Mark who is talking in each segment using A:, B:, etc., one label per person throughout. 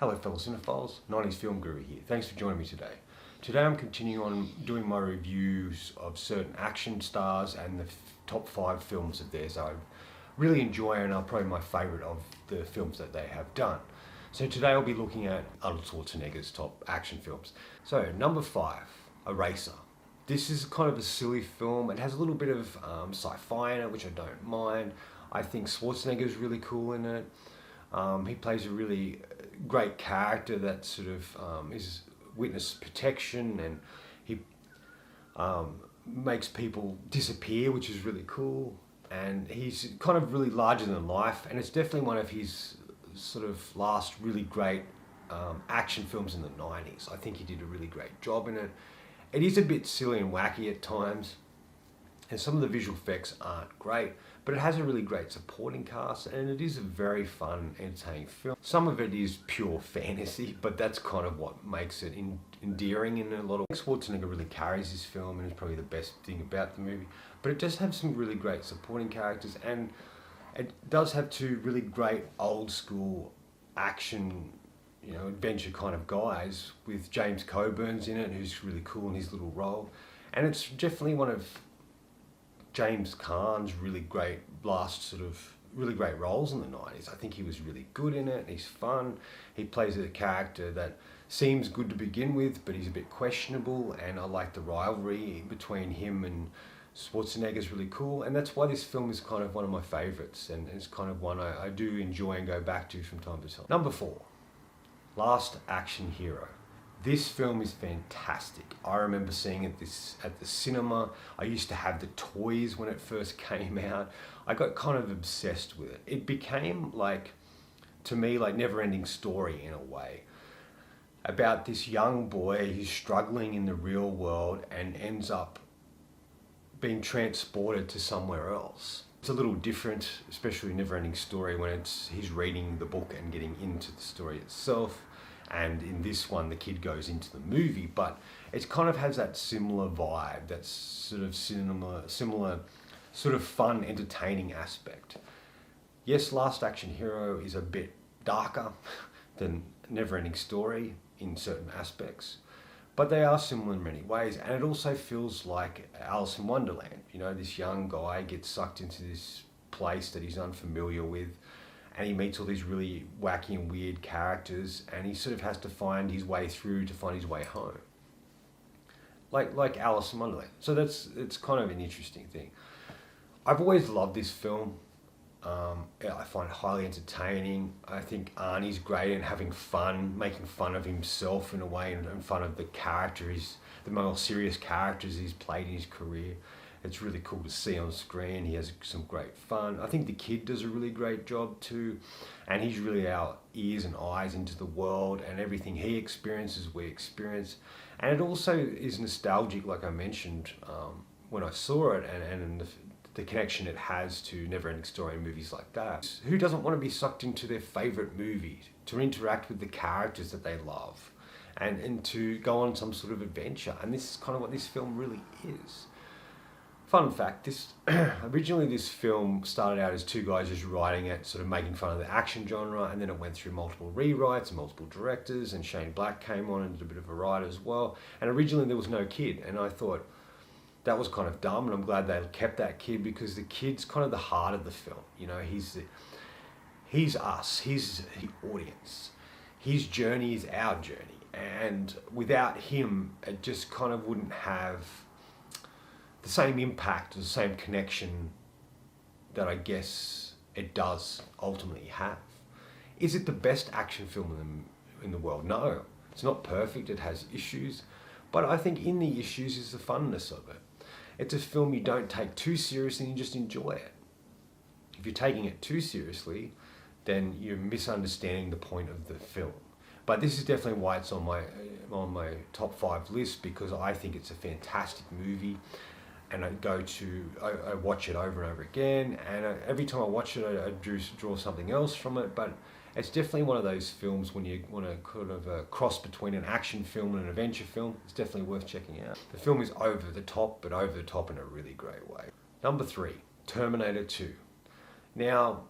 A: Hello fellow cinephiles, 90s Film Guru here. Thanks for joining me today. Today I'm continuing on doing my reviews of certain action stars and the top 5 films of theirs I really enjoy and are probably my favourite of the films that they have done. So today I'll be looking at Arnold Schwarzenegger's top action films. So number 5, Eraser. This is kind of a silly film. It has a little bit of sci-fi in it, which I don't mind. I think Schwarzenegger is really cool in it. He plays a really great character that sort of is witness protection, and he makes people disappear, which is really cool. And he's kind of really larger than life, and it's definitely one of his sort of last really great action films in the 90s. I think he did a really great job in it. It is a bit silly and wacky at times, and some of the visual effects aren't great, but it has a really great supporting cast, and it is a very fun, entertaining film. Some of it is pure fantasy, but that's kind of what makes it endearing in a lot of ways. Schwarzenegger really carries this film and is probably the best thing about the movie, but it does have some really great supporting characters, and it does have 2 really great old school action, adventure kind of guys, with James Coburn's in it, who's really cool in his little role. And it's definitely one of James Caan's really great roles in the 90s. I think he was really good in it. He's fun. He plays a character that seems good to begin with, but he's a bit questionable, and I like the rivalry between him and Schwarzenegger is really cool, and that's why this film is kind of one of my favorites, and it's kind of one I do enjoy and go back to from time to time. Number 4, Last Action Hero. This film is fantastic. I remember seeing it at the cinema. I used to have the toys when it first came out. I got kind of obsessed with it. It became to me, Never Ending Story in a way, about this young boy who's struggling in the real world and ends up being transported to somewhere else. It's a little different, especially Never Ending Story, when he's reading the book and getting into the story itself. And in this one, the kid goes into the movie, but it kind of has that similar vibe, that sort of similar sort of fun, entertaining aspect. Yes, Last Action Hero is a bit darker than Never Ending Story in certain aspects, but they are similar in many ways. And it also feels like Alice in Wonderland. This young guy gets sucked into this place that he's unfamiliar with, and he meets all these really wacky and weird characters, and he sort of has to find his way through to find his way home. Like Alice in Wonderland. So it's kind of an interesting thing. I've always loved this film. I find it highly entertaining. I think Arnie's great and having fun, making fun of himself in a way, and fun of the characters, the more serious characters he's played in his career. It's really cool to see on screen. He has some great fun. I think the kid does a really great job too, and he's really our ears and eyes into the world, and everything he experiences, we experience. And it also is nostalgic, like I mentioned when I saw it, and the connection it has to Never Ending Story and movies like that. Who doesn't want to be sucked into their favourite movie, to interact with the characters that they love, and to go on some sort of adventure? And this is kind of what this film really is. Fun fact, originally this film started out as 2 guys just writing it, sort of making fun of the action genre, and then it went through multiple rewrites and multiple directors, and Shane Black came on and did a bit of a writer as well. And originally there was no kid, and I thought that was kind of dumb, and I'm glad they kept that kid, because the kid's kind of the heart of the film. He's us, he's the audience. His journey is our journey, and without him, it just kind of wouldn't have the same impact, the same connection that I guess it does ultimately have. Is it the best action film in the world? No, it's not perfect, it has issues, but I think in the issues is the funness of it. It's a film you don't take too seriously, and you just enjoy it. If you're taking it too seriously, then you're misunderstanding the point of the film. But this is definitely why it's on my top 5 list, because I think it's a fantastic movie. And I watch it over and over again, and every time I watch it, I draw something else from it. But it's definitely one of those films when you want to kind of cross between an action film and an adventure film. It's definitely worth checking out. The film is over the top, but over the top in a really great way. Number 3, Terminator 2. Now,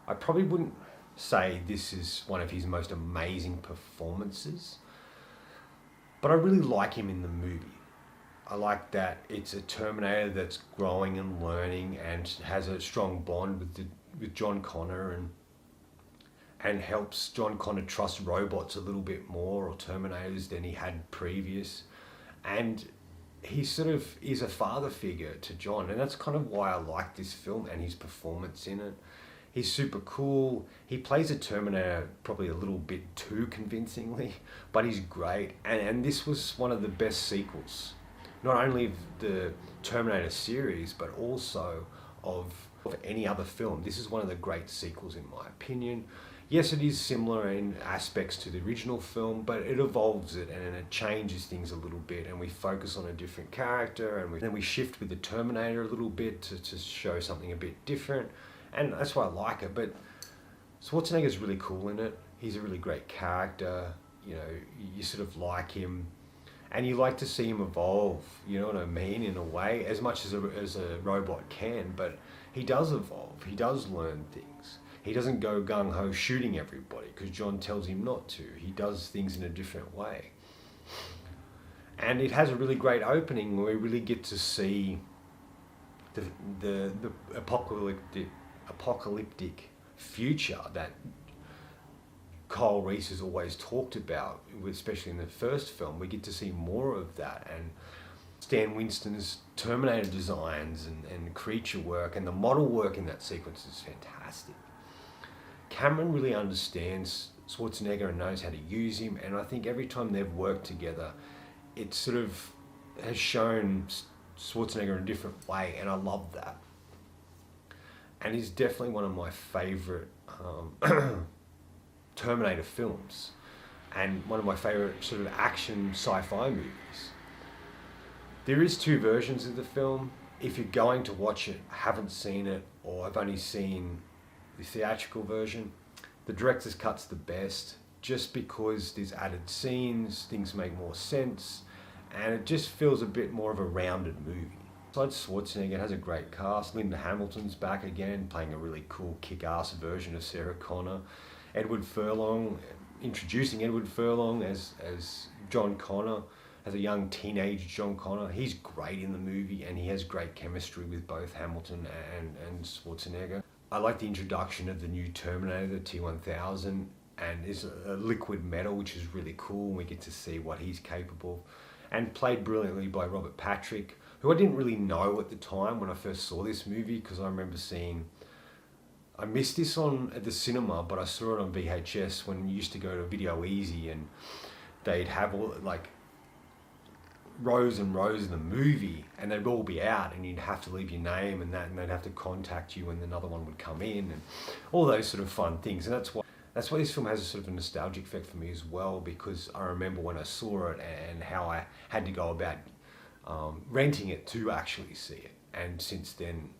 A: I probably wouldn't say this is one of his most amazing performances. But I really like him in the movie. I like that it's a Terminator that's growing and learning and has a strong bond with John Connor, and helps John Connor trust robots a little bit more, or Terminators, than he had previous. And he sort of is a father figure to John, and that's kind of why I like this film and his performance in it. He's super cool. He plays a Terminator probably a little bit too convincingly, but he's great. And this was one of the best sequels, not only of the Terminator series, but also of any other film. This is one of the great sequels in my opinion. Yes, it is similar in aspects to the original film, but it evolves it and it changes things a little bit, and we focus on a different character, and then we shift with the Terminator a little bit to show something a bit different, and that's why I like it. But Schwarzenegger's really cool in it. He's a really great character. You know, you sort of like him, and you like to see him evolve, you know what I mean, in a way, as much as a robot can, but he does evolve, he does learn things. He doesn't go gung-ho shooting everybody because John tells him not to. He does things in a different way. And it has a really great opening where we really get to see the apocalyptic future that Kyle Reese has always talked about, especially in the first film. We get to see more of that, and Stan Winston's Terminator designs and creature work and the model work in that sequence is fantastic. Cameron really understands Schwarzenegger and knows how to use him, and I think every time they've worked together, it sort of has shown Schwarzenegger in a different way, and I love that. And he's definitely one of my favourite Terminator films, and one of my favourite sort of action sci-fi movies. There is two versions of the film. If you're going to watch it, haven't seen it, or I've only seen the theatrical version, the director's cut's the best, just because there's added scenes, things make more sense, and it just feels a bit more of a rounded movie. Besides Schwarzenegger, it has a great cast. Linda Hamilton's back again, playing a really cool kick-ass version of Sarah Connor. Edward Furlong, introducing Edward Furlong as John Connor, as a young teenage John Connor. He's great in the movie, and he has great chemistry with both Hamilton and Schwarzenegger. I like the introduction of the new Terminator, the T-1000, and is a liquid metal, which is really cool. We get to see what he's capable of, and played brilliantly by Robert Patrick, who I didn't really know at the time when I first saw this movie, because I remember I missed this at the cinema, but I saw it on VHS when you used to go to Video Easy, and they'd have all like rows and rows of the movie, and they'd all be out, and you'd have to leave your name and they'd have to contact you, and another one would come in, and all those sort of fun things. And that's why this film has a sort of a nostalgic effect for me as well, because I remember when I saw it and how I had to go about renting it to actually see it, and since then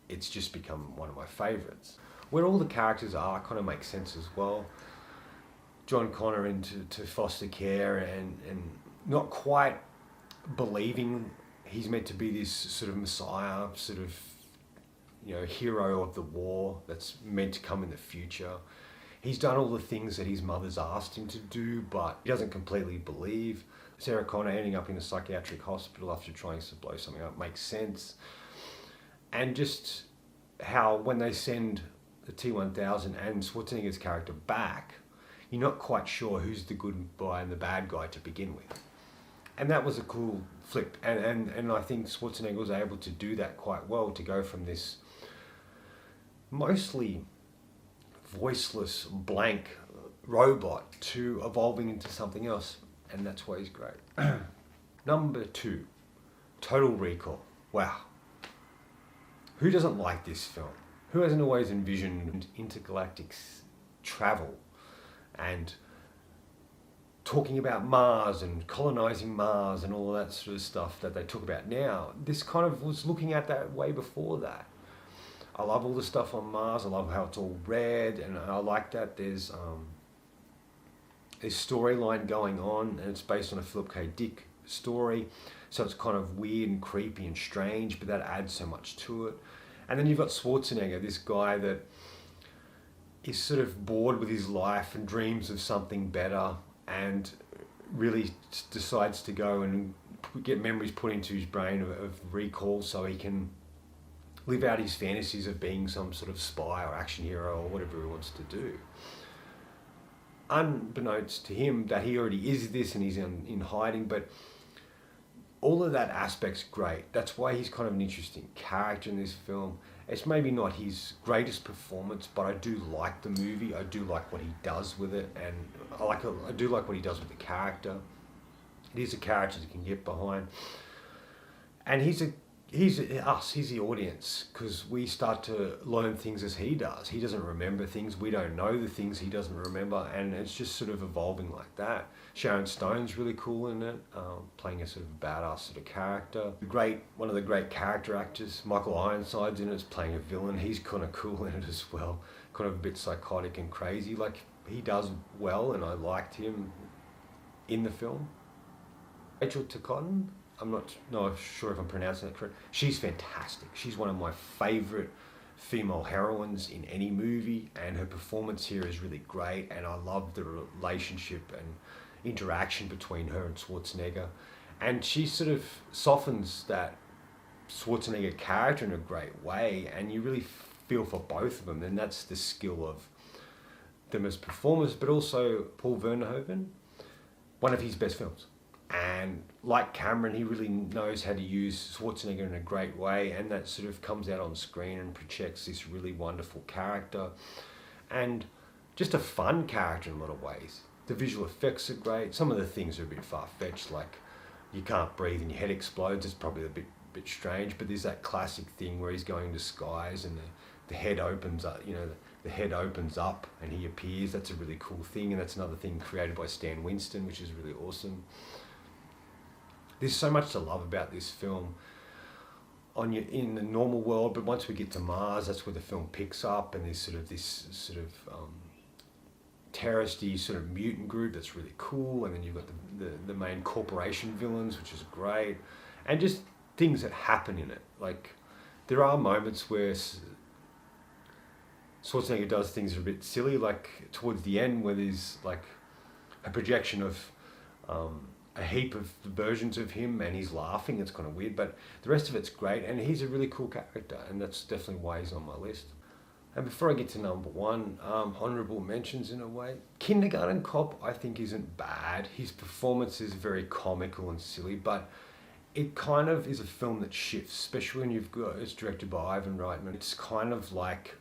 A: it's just become one of my favourites. Where all the characters are kind of makes sense as well. John Connor into foster care, and not quite believing he's meant to be this sort of messiah, sort of, you know, hero of the war that's meant to come in the future. He's done all the things that his mother's asked him to do, but he doesn't completely believe. Sarah Connor ending up in a psychiatric hospital after trying to blow something up makes sense. And just how when they send the T-1000 and Schwarzenegger's character back, you're not quite sure who's the good guy and the bad guy to begin with. And that was a cool flip. And I think Schwarzenegger was able to do that quite well, to go from this mostly voiceless, blank robot to evolving into something else. And that's why he's great. Number 2, Total Recall. Wow. Who doesn't like this film? Who hasn't always envisioned intergalactic travel and talking about Mars and colonizing Mars and all of that sort of stuff that they talk about now? This kind of was looking at that way before that. I love all the stuff on Mars. I love how it's all red, and I like that there's storyline going on, and it's based on a Philip K. Dick story, so it's kind of weird and creepy and strange, but that adds so much to it. And then you've got Schwarzenegger, this guy that is sort of bored with his life and dreams of something better, and really decides to go and get memories put into his brain of recall so he can live out his fantasies of being some sort of spy or action hero or whatever he wants to do. Unbeknownst to him that he already is this and he's in hiding, but all of that aspect's great. That's why he's kind of an interesting character in this film. It's maybe not his greatest performance, but I do like the movie. I do like what he does with it, and I do like what he does with the character. It is a character that can get behind, and he's the audience, because we start to learn things as he does. He doesn't remember things. We don't know the things he doesn't remember, and it's just sort of evolving like that. Sharon Stone's really cool in it, playing a sort of badass sort of character. One of the great character actors, Michael Ironside's in it, is playing a villain. He's kind of cool in it as well, kind of a bit psychotic and crazy. Like, he does well, and I liked him in the film. Rachel Ticotin, I'm not sure if I'm pronouncing it correct. She's fantastic. She's one of my favourite female heroines in any movie, and her performance here is really great, and I love the relationship and interaction between her and Schwarzenegger. And she sort of softens that Schwarzenegger character in a great way, and you really feel for both of them, and that's the skill of them as performers. But also Paul Verhoeven, one of his best films. And like Cameron, he really knows how to use Schwarzenegger in a great way, and that sort of comes out on screen and projects this really wonderful character, and just a fun character in a lot of ways. The visual effects are great. Some of the things are a bit far-fetched, like you can't breathe and your head explodes. It's probably a bit strange, but there's that classic thing where he's going into skies and the head opens up, the head opens up and he appears. That's a really cool thing, and that's another thing created by Stan Winston, which is really awesome. There's so much to love about this film in the normal world, but once we get to Mars, that's where the film picks up, and there's this terroristy sort of mutant group that's really cool, and then you've got the main corporation villains, which is great, and just things that happen in it. Like, there are moments where Schwarzenegger does things that are a bit silly, like towards the end where there's like a projection of a heap of versions of him and he's laughing. It's kind of weird, but the rest of it's great, and he's a really cool character, and that's definitely why he's on my list. And before I get to number one, honourable mentions in a way. Kindergarten Cop, I think, isn't bad. His performance is very comical and silly, but it kind of is a film that shifts, especially when it's directed by Ivan Reitman. It's kind of like,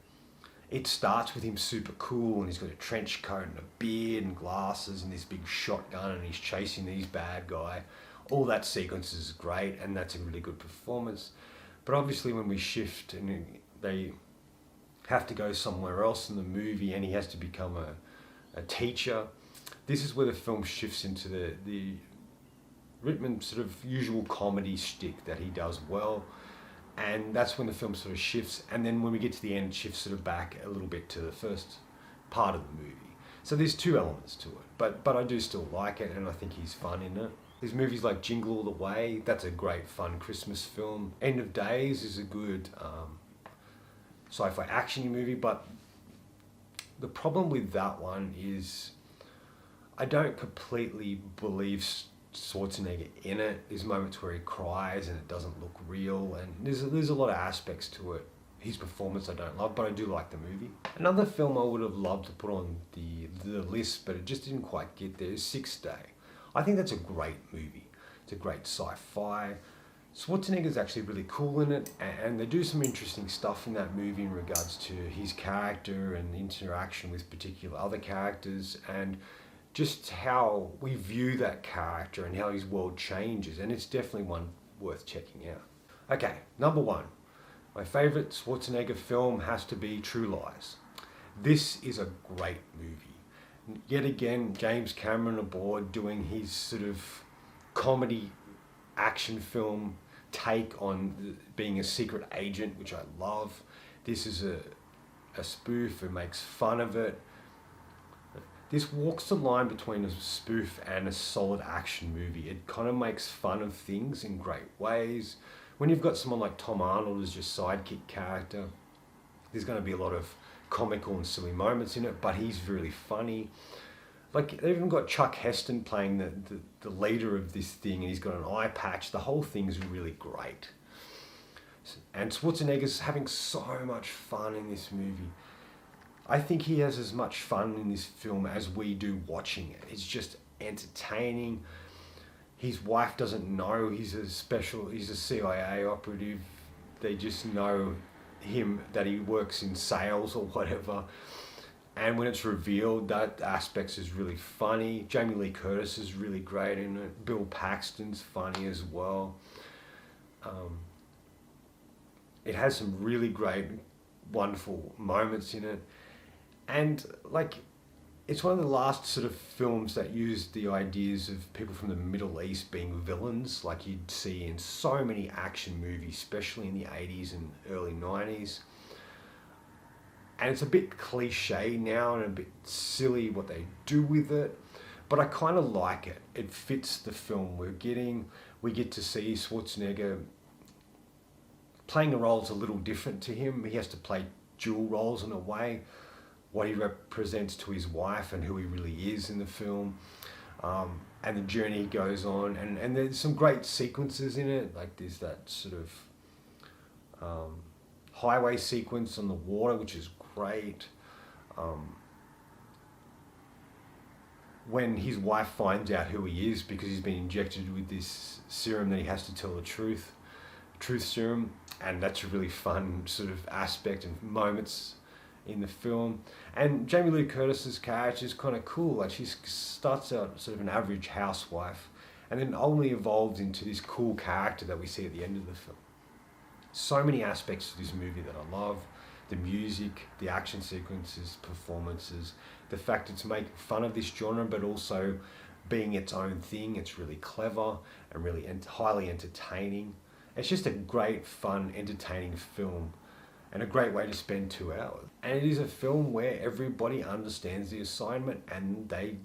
A: it starts with him super cool, and he's got a trench coat and a beard and glasses and this big shotgun, and he's chasing this bad guy. All that sequence is great, and that's a really good performance. But obviously when we shift and they have to go somewhere else in the movie, and he has to become a teacher, this is where the film shifts into the Reitman sort of usual comedy shtick that he does well. And that's when the film sort of shifts, and then when we get to the end, it shifts sort of back a little bit to the first part of the movie. So there's two elements to it, but I do still like it, and I think he's fun in it. There's movies like Jingle All the Way. That's a great fun Christmas film. End of Days is a good sci-fi action movie, but the problem with that one is I don't completely believe Schwarzenegger in it. There's moments where he cries and it doesn't look real, and there's a lot of aspects to it. His performance I don't love, but I do like the movie. Another film I would have loved to put on the list, but it just didn't quite get there, is Sixth Day. I think that's a great movie. It's a great sci-fi. Schwarzenegger's actually really cool in it, and they do some interesting stuff in that movie in regards to his character and interaction with particular other characters, and just how we view that character and how his world changes, and it's definitely one worth checking out. Okay, number one. My favourite Schwarzenegger film has to be True Lies. This is a great movie. Yet again, James Cameron aboard doing his sort of comedy action film take on being a secret agent, which I love. This is a spoof. It makes fun of it. This walks the line between a spoof and a solid action movie. It kind of makes fun of things in great ways. When you've got someone like Tom Arnold as your sidekick character, there's going to be a lot of comical and silly moments in it, but he's really funny. Like, they've even got Chuck Heston playing the leader of this thing, and he's got an eye patch. The whole thing's really great. And Schwarzenegger's having so much fun in this movie. I think he has as much fun in this film as we do watching it. It's just entertaining. His wife doesn't know he's a CIA operative. They just know him, that he works in sales or whatever. And when it's revealed, that aspect is really funny. Jamie Lee Curtis is really great in it. Bill Paxton's funny as well. It has some really great, wonderful moments in it. And like, it's one of the last sort of films that used the ideas of people from the Middle East being villains, like you'd see in so many action movies, especially in the 80s and early 90s. And it's a bit cliche now and a bit silly what they do with it, but I kind of like it. It fits the film. We get to see Schwarzenegger playing a role is a little different to him. He has to play dual roles in a way, what he represents to his wife and who he really is in the film. And the journey goes on, and there's some great sequences in it. Like, there's that sort of highway sequence on the water, which is great. When his wife finds out who he is, because he's been injected with this serum that he has to tell the truth serum, and that's a really fun sort of aspect and moments in the film. And Jamie Lee Curtis's character is kind of cool. Like, she starts out sort of an average housewife, and then only evolves into this cool character that we see at the end of the film. So many aspects to this movie that I love. The music, the action sequences, performances, the fact it's making fun of this genre, but also being its own thing. It's really clever and really highly entertaining. It's just a great, fun, entertaining film, and a great way to spend 2 hours. And it is a film where everybody understands the assignment and they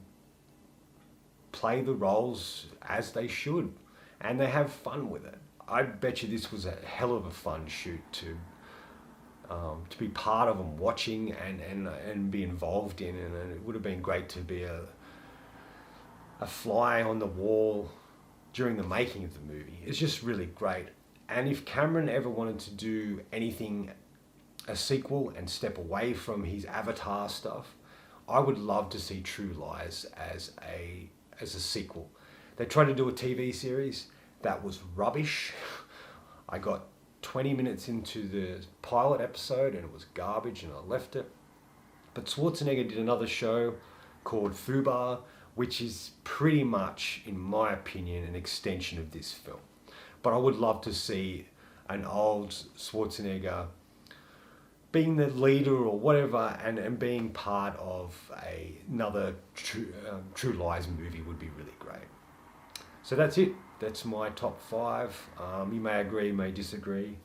A: play the roles as they should, and they have fun with it. I bet you this was a hell of a fun shoot to be part of and watching and be involved in, and it would have been great to be a fly on the wall during the making of the movie. It's just really great. And if Cameron ever wanted to do anything, a sequel, and step away from his Avatar stuff, I would love to see True Lies as a sequel. They tried to do a TV series that was rubbish. I got 20 minutes into the pilot episode and it was garbage, and I left it. But Schwarzenegger did another show called Fubar, which is pretty much, in my opinion, an extension of this film. But I would love to see an old Schwarzenegger being the leader or whatever, and being part of another True Lies movie would be really great. So that's it. That's my top 5. You may agree, may disagree.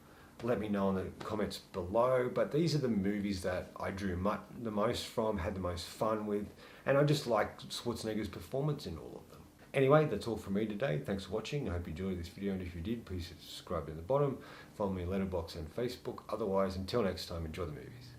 A: Let me know in the comments below. But these are the movies that I drew the most from, had the most fun with, and I just liked Schwarzenegger's performance in all of them. Anyway, that's all from me today. Thanks for watching. I hope you enjoyed this video, and if you did, please subscribe in the bottom. Follow me on Letterboxd and Facebook. Otherwise, until next time, enjoy the movies.